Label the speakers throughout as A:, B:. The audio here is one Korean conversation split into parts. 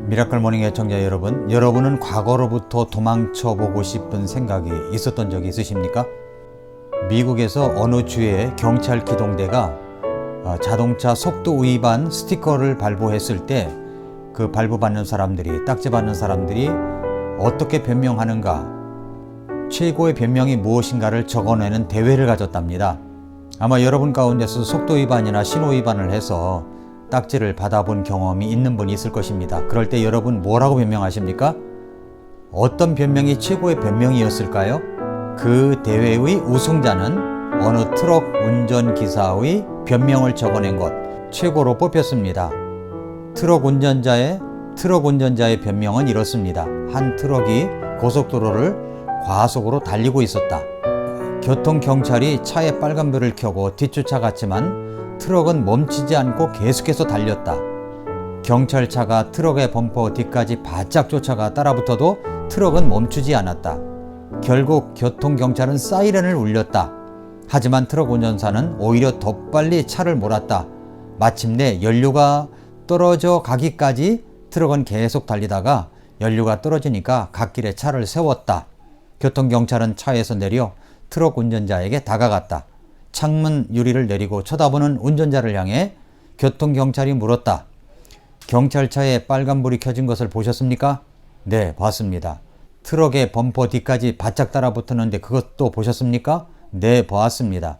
A: 미라클 모닝 애청자 여러분, 여러분은 과거로부터 도망쳐보고 싶은 생각이 있었던 적이 있으십니까? 미국에서 어느 주에 경찰 기동대가 자동차 속도 위반 스티커를 발부했을 때 그 발부받는 사람들이, 딱지받는 사람들이 어떻게 변명하는가, 최고의 변명이 무엇인가를 적어내는 대회를 가졌답니다. 아마 여러분 가운데서 속도 위반이나 신호 위반을 해서 딱지를 받아본 경험이 있는 분이 있을 것입니다. 그럴 때 여러분 뭐라고 변명하십니까? 어떤 변명이 최고의 변명이었을까요? 그 대회의 우승자는 어느 트럭 운전기사의 변명을 적어낸 것, 최고로 뽑혔습니다. 트럭 운전자의 변명은 이렇습니다. 한 트럭이 고속도로를 과속으로 달리고 있었다. 교통경찰이 차에 빨간불을 켜고 뒤쫓아갔지만 트럭은 멈추지 않고 계속해서 달렸다. 경찰차가 트럭의 범퍼 뒤까지 바짝 쫓아가 따라붙어도 트럭은 멈추지 않았다. 결국 교통경찰은 사이렌을 울렸다. 하지만 트럭 운전사는 오히려 더 빨리 차를 몰았다. 마침내 연료가 떨어져 가기까지 트럭은 계속 달리다가 연료가 떨어지니까 갓길에 차를 세웠다. 교통경찰은 차에서 내려 트럭 운전자에게 다가갔다. 창문 유리를 내리고 쳐다보는 운전자를 향해 교통경찰이 물었다. 경찰차에 빨간불이 켜진 것을 보셨습니까? 네, 봤습니다. 트럭의 범퍼 뒤까지 바짝 따라붙었는데 그것도 보셨습니까? 네, 보았습니다.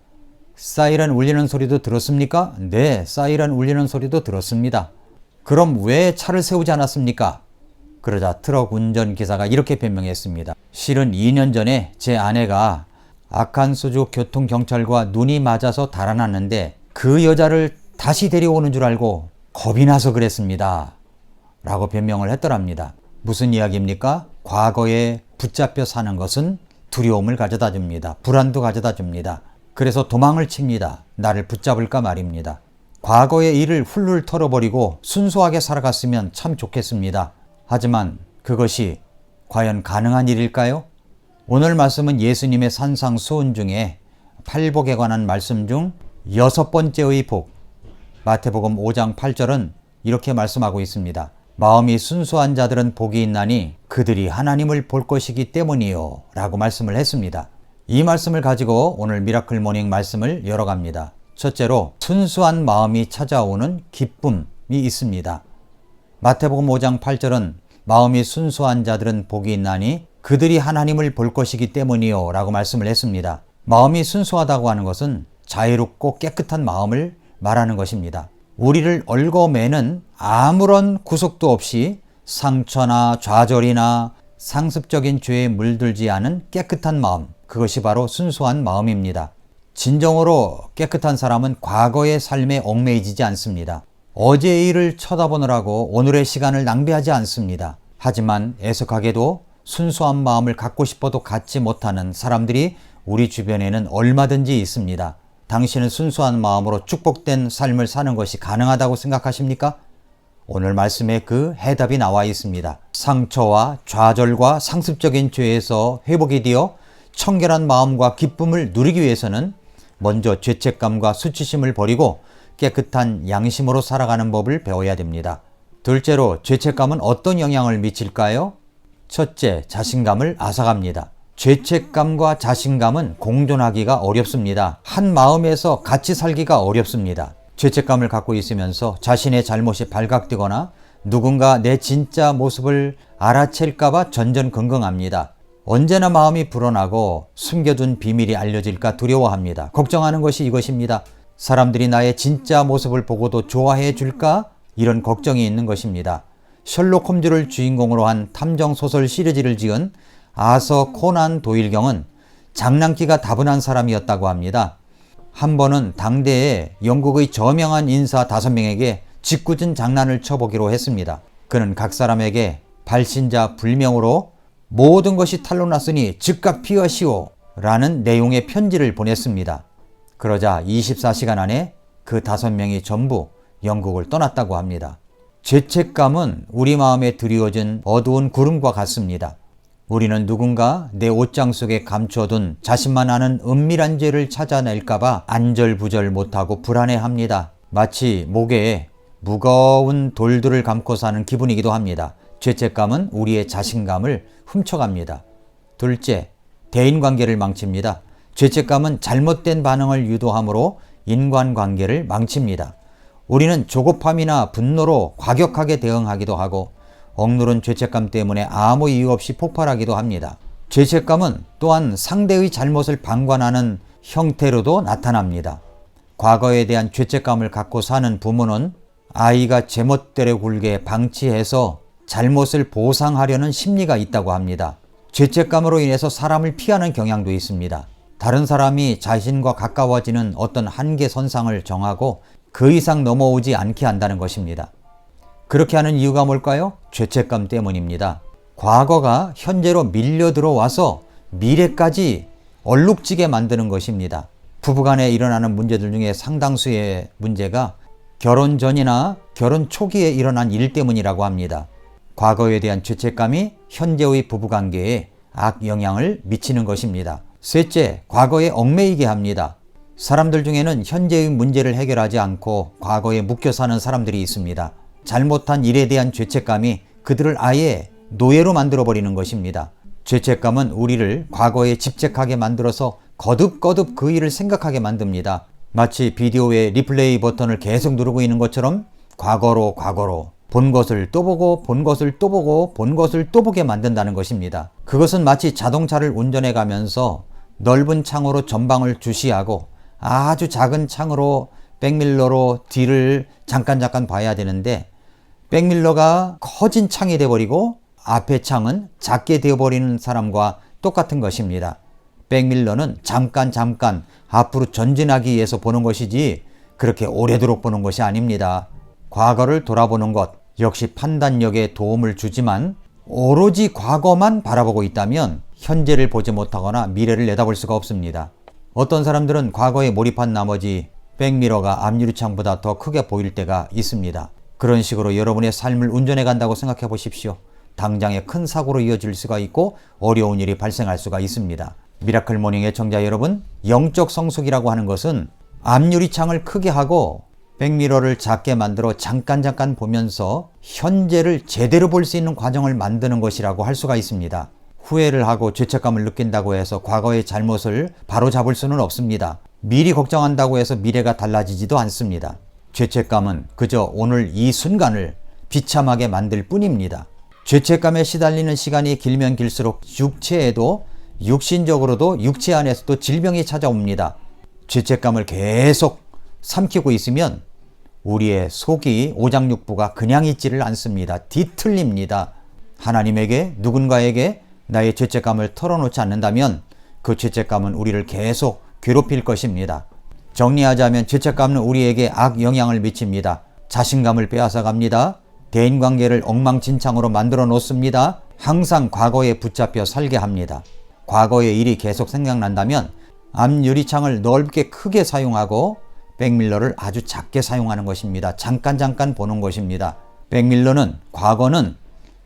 A: 사이렌 울리는 소리도 들었습니까? 네, 사이렌 울리는 소리도 들었습니다. 그럼 왜 차를 세우지 않았습니까? 그러자 트럭 운전기사가 이렇게 변명했습니다. 실은 2년 전에 제 아내가 아칸소주 교통경찰과 눈이 맞아서 달아났는데 그 여자를 다시 데려오는 줄 알고 겁이 나서 그랬습니다. 라고 변명을 했더랍니다. 무슨 이야기입니까? 과거에 붙잡혀 사는 것은 두려움을 가져다 줍니다. 불안도 가져다 줍니다. 그래서 도망을 칩니다. 나를 붙잡을까 말입니다. 과거의 일을 훌훌 털어버리고 순수하게 살아갔으면 참 좋겠습니다. 하지만 그것이 과연 가능한 일일까요? 오늘 말씀은 예수님의 산상수훈 중에 팔복에 관한 말씀 중 6번째의 복, 마태복음 5장 8절은 이렇게 말씀하고 있습니다. 마음이 순수한 자들은 복이 있나니 그들이 하나님을 볼 것이기 때문이요 라고 말씀을 했습니다. 이 말씀을 가지고 오늘 미라클 모닝 말씀을 열어갑니다. 첫째로 순수한 마음이 찾아오는 기쁨이 있습니다. 마태복음 5장 8절은 마음이 순수한 자들은 복이 있나니 그들이 하나님을 볼 것이기 때문이요 라고 말씀을 했습니다. 마음이 순수하다고 하는 것은 자유롭고 깨끗한 마음을 말하는 것입니다. 우리를 얽어매는 아무런 구속도 없이 상처나 좌절이나 상습적인 죄에 물들지 않은 깨끗한 마음, 그것이 바로 순수한 마음입니다. 진정으로 깨끗한 사람은 과거의 삶에 얽매이지 않습니다. 어제의 일을 쳐다보느라고 오늘의 시간을 낭비하지 않습니다. 하지만 애석하게도 순수한 마음을 갖고 싶어도 갖지 못하는 사람들이 우리 주변에는 얼마든지 있습니다. 당신은 순수한 마음으로 축복된 삶을 사는 것이 가능하다고 생각하십니까? 오늘 말씀에 그 해답이 나와 있습니다. 상처와 좌절과 상습적인 죄에서 회복이 되어 청결한 마음과 기쁨을 누리기 위해서는 먼저 죄책감과 수치심을 버리고 깨끗한 양심으로 살아가는 법을 배워야 됩니다. 둘째로 죄책감은 어떤 영향을 미칠까요? 첫째, 자신감을 앗아갑니다. 죄책감과 자신감은 공존하기가 어렵습니다. 한 마음에서 같이 살기가 어렵습니다. 죄책감을 갖고 있으면서 자신의 잘못이 발각되거나 누군가 내 진짜 모습을 알아챌까봐 전전긍긍합니다. 언제나 마음이 불안하고 숨겨둔 비밀이 알려질까 두려워합니다. 걱정하는 것이 이것입니다. 사람들이 나의 진짜 모습을 보고도 좋아해 줄까? 이런 걱정이 있는 것입니다. 셜록 홈즈를 주인공으로 한 탐정소설 시리즈를 지은 아서 코난 도일경은 장난기가 다분한 사람이었다고 합니다. 한 번은 당대에 영국의 저명한 인사 5명에게 짓궂은 장난을 쳐보기로 했습니다. 그는 각 사람에게 발신자 불명으로 모든 것이 탄로났으니 즉각 피하시오 라는 내용의 편지를 보냈습니다. 그러자 24시간 안에 그 5명이 전부 영국을 떠났다고 합니다. 죄책감은 우리 마음에 드리워진 어두운 구름과 같습니다. 우리는 누군가 내 옷장 속에 감춰둔 자신만 아는 은밀한 죄를 찾아낼까봐 안절부절 못하고 불안해합니다. 마치 목에 무거운 돌들을 감고 사는 기분이기도 합니다. 죄책감은 우리의 자신감을 훔쳐갑니다. 둘째, 대인관계를 망칩니다. 죄책감은 잘못된 반응을 유도하므로 인간관계를 망칩니다. 우리는 조급함이나 분노로 과격하게 대응하기도 하고 억누른 죄책감 때문에 아무 이유 없이 폭발하기도 합니다. 죄책감은 또한 상대의 잘못을 방관하는 형태로도 나타납니다. 과거에 대한 죄책감을 갖고 사는 부모는 아이가 제멋대로 굴게 방치해서 잘못을 보상하려는 심리가 있다고 합니다. 죄책감으로 인해서 사람을 피하는 경향도 있습니다. 다른 사람이 자신과 가까워지는 어떤 한계선상을 정하고 그 이상 넘어오지 않게 한다는 것입니다. 그렇게 하는 이유가 뭘까요? 죄책감 때문입니다. 과거가 현재로 밀려 들어와서 미래까지 얼룩지게 만드는 것입니다. 부부간에 일어나는 문제들 중에 상당수의 문제가 결혼 전이나 결혼 초기에 일어난 일 때문이라고 합니다. 과거에 대한 죄책감이 현재의 부부관계에 악영향을 미치는 것입니다. 셋째, 과거에 얽매이게 합니다. 사람들 중에는 현재의 문제를 해결하지 않고 과거에 묶여 사는 사람들이 있습니다. 잘못한 일에 대한 죄책감이 그들을 아예 노예로 만들어버리는 것입니다. 죄책감은 우리를 과거에 집착하게 만들어서 거듭거듭 그 일을 생각하게 만듭니다. 마치 비디오의 리플레이 버튼을 계속 누르고 있는 것처럼 과거로 본 것을 또 보고 본 것을 또 보고 본 것을 또 보게 만든다는 것입니다. 그것은 마치 자동차를 운전해 가면서 넓은 창으로 전방을 주시하고 아주 작은 창으로 백밀러로 뒤를 잠깐 봐야 되는데 백밀러가 커진 창이 되어버리고 앞의 창은 작게 되어버리는 사람과 똑같은 것입니다. 백밀러는 잠깐 앞으로 전진하기 위해서 보는 것이지 그렇게 오래도록 보는 것이 아닙니다. 과거를 돌아보는 것 역시 판단력에 도움을 주지만 오로지 과거만 바라보고 있다면 현재를 보지 못하거나 미래를 내다볼 수가 없습니다. 어떤 사람들은 과거에 몰입한 나머지 백미러가 앞유리창보다 더 크게 보일 때가 있습니다. 그런 식으로 여러분의 삶을 운전해 간다고 생각해 보십시오. 당장에 큰 사고로 이어질 수가 있고 어려운 일이 발생할 수가 있습니다. 미라클 모닝 애청자 여러분, 영적 성숙이라고 하는 것은 앞유리창을 크게 하고 백미러를 작게 만들어 잠깐 보면서 현재를 제대로 볼 수 있는 과정을 만드는 것이라고 할 수가 있습니다. 후회를 하고 죄책감을 느낀다고 해서 과거의 잘못을 바로잡을 수는 없습니다. 미리 걱정한다고 해서 미래가 달라지지도 않습니다. 죄책감은 그저 오늘 이 순간을 비참하게 만들 뿐입니다. 죄책감에 시달리는 시간이 길면 길수록 육체에도 육신적으로도 육체 안에서도 질병이 찾아옵니다. 죄책감을 계속 삼키고 있으면 우리의 속이 오장육부가 그냥 있지를 않습니다. 뒤틀립니다. 하나님에게 누군가에게 나의 죄책감을 털어놓지 않는다면 그 죄책감은 우리를 계속 괴롭힐 것입니다. 정리하자면 죄책감은 우리에게 악영향을 미칩니다. 자신감을 빼앗아갑니다. 대인관계를 엉망진창으로 만들어 놓습니다. 항상 과거에 붙잡혀 살게 합니다. 과거의 일이 계속 생각난다면 앞유리창을 넓게 크게 사용하고 백밀러를 아주 작게 사용하는 것입니다. 잠깐 보는 것입니다. 백밀러는 과거는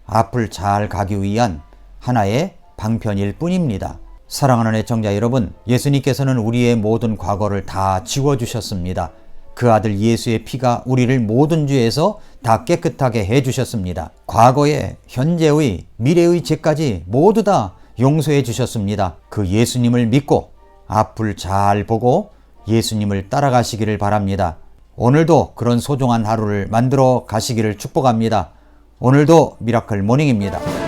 A: 앞을 잘 가기 위한 하나의 방편일 뿐입니다. 사랑하는 애청자 여러분, 예수님께서는 우리의 모든 과거를 다 지워주셨습니다. 그 아들 예수의 피가 우리를 모든 죄에서 다 깨끗하게 해주셨습니다. 과거의, 현재의, 미래의 죄까지 모두 다 용서해 주셨습니다. 그 예수님을 믿고 앞을 잘 보고 예수님을 따라가시기를 바랍니다. 오늘도 그런 소중한 하루를 만들어 가시기를 축복합니다. 오늘도 미라클 모닝입니다.